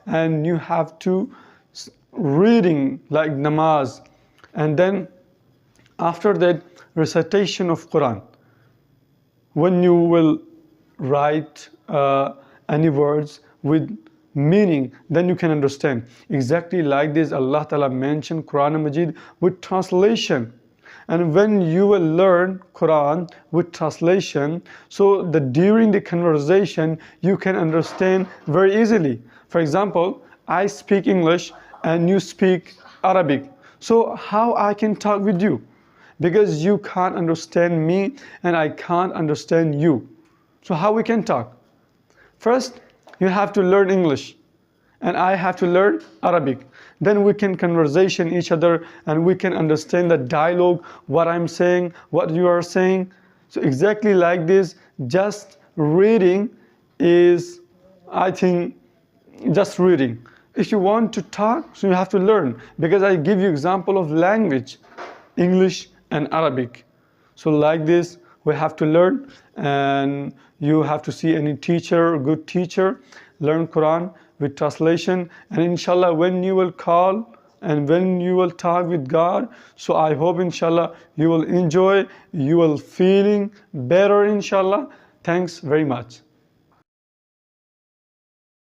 and you have to reading like namaz, and then after that recitation of Quran. When you will write any words with meaning, then you can understand. Exactly like this, Allah Ta'ala mentioned Quran Majid with translation. And when you will learn Quran with translation, so that during the conversation you can understand very easily. For example, I speak English and you speak Arabic. So how I can talk with you? Because you can't understand me and I can't understand you. So how we can talk? First, you have to learn English and I have to learn Arabic. Then we can conversation each other and we can understand the dialogue, what I'm saying, what you are saying. So exactly like this, just reading is, I think, just reading. If you want to talk, so you have to learn, because I give you example of language, English and Arabic. So like this, we have to learn, and you have to see any teacher, good teacher, learn Quran with translation, and inshallah when you will call and when you will talk with God, so I hope inshallah you will enjoy, you will feeling better inshallah. Thanks very much.